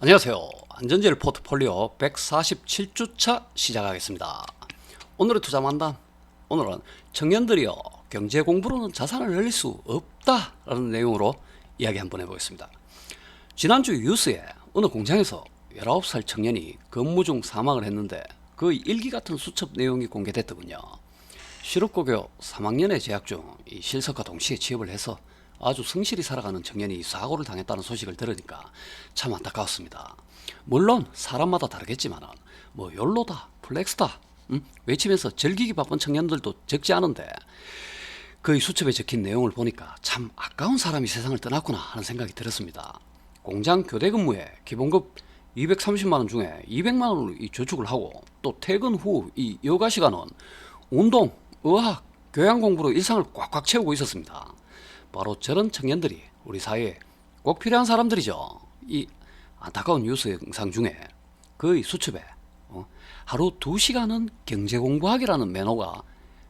안녕하세요. 안전제일 포트폴리오 147주차 시작하겠습니다. 오늘의 투자 만담. 오늘은 청년들이요, 경제 공부로는 자산을 늘릴 수 없다라는 내용으로 이야기 한번 해보겠습니다. 지난주 뉴스에 어느 공장에서 19살 청년이 근무 중 사망을 했는데 그 일기 같은 수첩 내용이 공개됐더군요. 실업고교 3학년에 재학 중 이 실습과 동시에 취업을 해서 아주 성실히 살아가는 청년이 사고를 당했다는 소식을 들으니까 참 안타까웠습니다. 물론 사람마다 다르겠지만 뭐 욜로다, 플렉스다 외치면서 즐기기 바쁜 청년들도 적지 않은데 그 수첩에 적힌 내용을 보니까 참 아까운 사람이 세상을 떠났구나 하는 생각이 들었습니다. 공장 교대 근무에 기본급 230만원 중에 200만원을 저축을 하고 또 퇴근 후 이 여가 시간은 운동, 의학, 교양 공부로 일상을 꽉꽉 채우고 있었습니다. 바로 저런 청년들이 우리 사회에 꼭 필요한 사람들이죠. 이 안타까운 뉴스 영상 중에 그 수첩에 하루 2시간은 경제 공부하기라는 매너가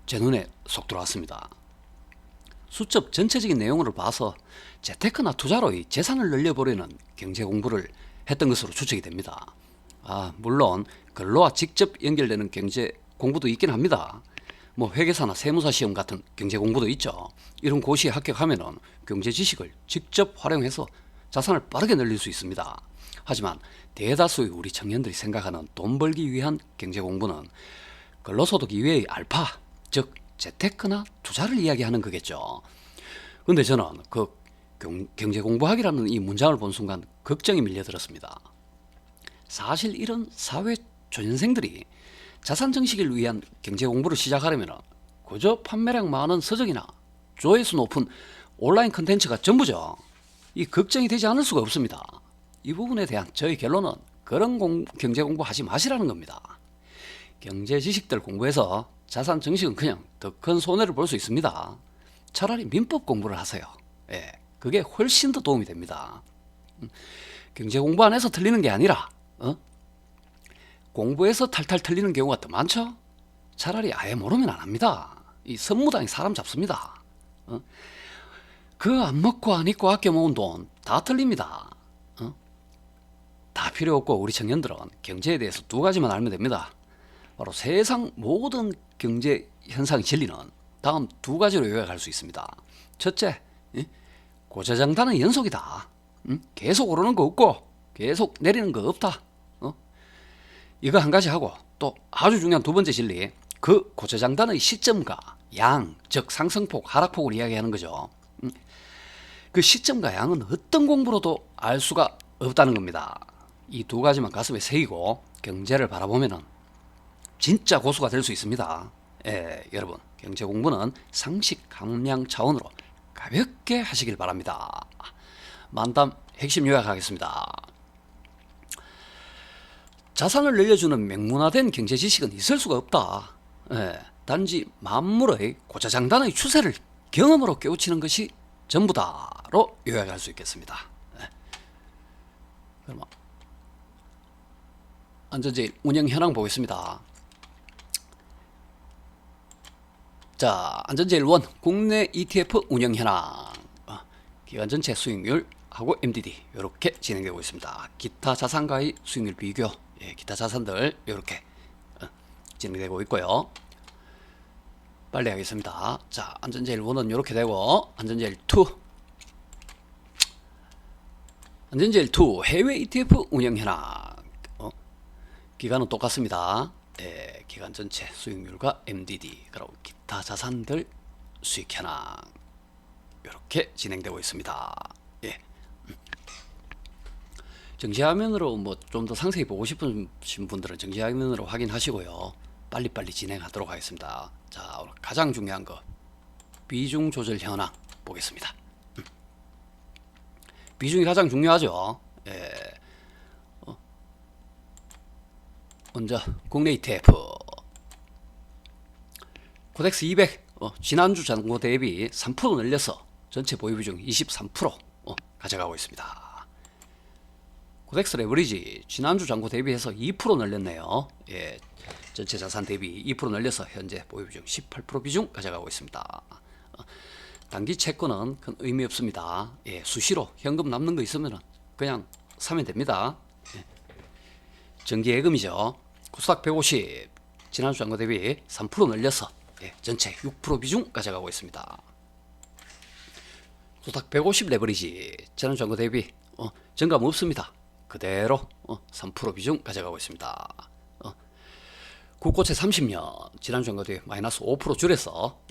제 눈에 쏙 들어왔습니다. 수첩 전체적인 내용을 봐서 재테크나 투자로 이 재산을 늘려보려는 경제 공부를 했던 것으로 추측이 됩니다. 물론 근로와 직접 연결되는 경제 공부도 있긴 합니다. 뭐 회계사나 세무사 시험 같은 경제 공부도 있죠. 이런 고시에 합격하면은 경제 지식을 직접 활용해서 자산을 빠르게 늘릴 수 있습니다. 하지만 대다수의 우리 청년들이 생각하는 돈 벌기 위한 경제 공부는 근로소득 이외의 알파, 즉 재테크나 투자를 이야기하는 거겠죠. 근데 저는 그 경제 공부하기라는 이 문장을 본 순간 걱정이 밀려들었습니다. 사실 이런 사회 초년생들이 자산 증식을 위한 경제 공부를 시작하려면 그저 판매량 많은 서적이나 조회수 높은 온라인 컨텐츠가 전부죠. 이 걱정이 되지 않을 수가 없습니다. 이 부분에 대한 저의 결론은 그런 경제 공부 하지 마시라는 겁니다. 경제 지식들 공부해서 자산 증식은 그냥 더 큰 손해를 볼 수 있습니다. 차라리 민법 공부를 하세요. 그게 훨씬 더 도움이 됩니다. 경제 공부 안 해서 틀리는 게 아니라 공부해서 탈탈 틀리는 경우가 더 많죠. 차라리 아예 모르면 안 합니다. 이 선무당이 사람 잡습니다. 그 안 먹고 안 입고 아껴 모은 돈 다 틀립니다. 다 필요 없고 우리 청년들은 경제에 대해서 2가지만 알면 됩니다. 바로 세상 모든 경제 현상의 진리는 다음 2가지로 요약할 수 있습니다. 첫째, 고저장단의 연속이다. 계속 오르는 거 없고 계속 내리는 거 없다. 이거 한 가지 하고 또 아주 중요한 2번째 진리, 그 고저장단의 시점과 양, 즉 상승폭, 하락폭을 이야기하는 거죠. 그 시점과 양은 어떤 공부로도 알 수가 없다는 겁니다. 이 2가지만 가슴에 새기고 경제를 바라보면 진짜 고수가 될 수 있습니다. 여러분, 경제 공부는 상식 함량 차원으로 가볍게 하시길 바랍니다. 만담 핵심 요약하겠습니다. 자산을 늘려주는 명문화된 경제 지식은 있을 수가 없다. 단지 만물의 고자장단의 추세를 경험으로 깨우치는 것이 전부다로 요약할 수 있겠습니다. 그럼 안전제일 운영 현황 보겠습니다. 자, 안전제일 1 국내 ETF 운영 현황, 기간 전체 수익률 하고 MDD 이렇게 진행되고 있습니다. 기타 자산과의 수익률 비교, 기타 자산들 이렇게 진행되고 있고요. 빨리 하겠습니다. 자, 안전제일 1은 이렇게 되고, 안전제일 2 해외 ETF 운영 현황, 기간은 똑같습니다. 기간 전체 수익률과 MDD 그리고 기타 자산들 수익 현황 이렇게 진행되고 있습니다. 정지화면으로 뭐 좀 더 상세히 보고 싶으신 분들은 정지화면으로 확인하시고요. 빨리빨리 진행하도록 하겠습니다. 자, 오늘 가장 중요한 거 비중 조절 현황 보겠습니다. 비중이 가장 중요하죠. 먼저 국내 ETF 코덱스 200 지난주 잔고 대비 3% 늘려서 전체 보유 비중 23% 가져가고 있습니다. 코덱스 레버리지 지난주 잔고 대비해서 2% 늘렸네요. 전체 자산 대비 2% 늘려서 현재 보유 비중 18% 비중 가져가고 있습니다. 단기 채권은 큰 의미 없습니다. 수시로 현금 남는 거 있으면 그냥 사면 됩니다. 정기예금이죠. 코스닥 150 지난주 장고 대비 3% 늘려서 전체 6% 비중 가져가고 있습니다. 코스닥 150 레버리지 지난주 장고 대비 증감 없습니다. 그대로 3% 비중 가져가고 있습니다. 국고채 30년 지난주 장고 대비 마이너스 5% 줄여서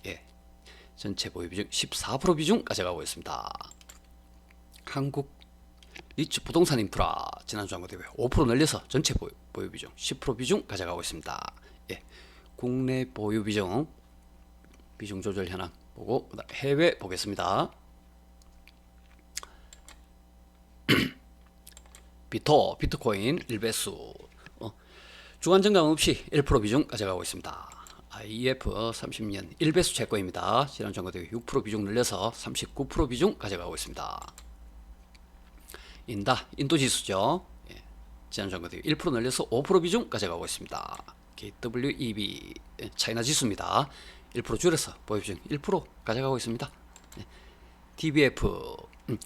전체 보유 비중 14% 비중 가져가고 있습니다. 한국 리츠 부동산 인프라 지난주 장고 대비 5% 늘려서 전체 보유 비중 10% 비중 가져가고 있습니다. 국내 보유 비중 조절 현황 보고 해외 보겠습니다. 비트코인 1배수 주간 증감 없이 1% 비중 가져가고 있습니다. IEF 30년 1배수 채권입니다. 지난주 장고 대비 6% 비중 늘려서 39% 비중 가져가고 있습니다. 인도지수죠. 지난주 장고 대비 1% 늘려서 5% 비중 가져가고 있습니다. KWEB 차이나 지수입니다. 1% 줄여서 보유 비중 1% 가져가고 있습니다. DBF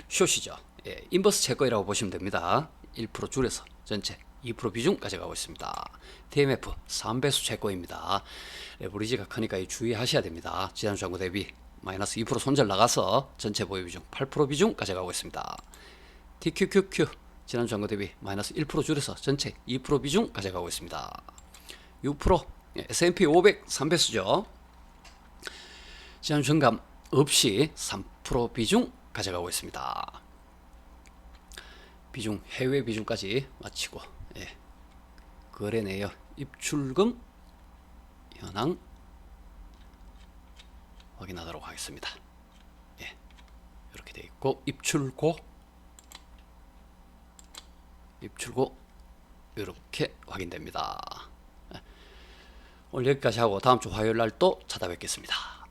숏이죠. 인버스 채권이라고 보시면 됩니다. 1% 줄여서 전체 2% 비중 가져가고 있습니다. TMF 3배수 채권입니다. 레버리지가 크니까 주의하셔야 됩니다. 지난주 장고 대비 마이너스 2% 손절 나가서 전체 보유 비중 8% 비중 가져가고 있습니다. TQQQ 지난주 장고 대비 마이너스 1% 줄여서 전체 2% 비중 가져가고 있습니다. 6% S&P 500 3배수죠. 지난주 증감 없이 3% 비중 가져가고 있습니다. 비중 해외 비중까지 마치고 거래 내역 입출금 현황 확인하도록 하겠습니다. 이렇게 되어 있고 입출고 이렇게 확인됩니다. 오늘 여기까지 하고 다음 주 화요일 날 또 찾아뵙겠습니다.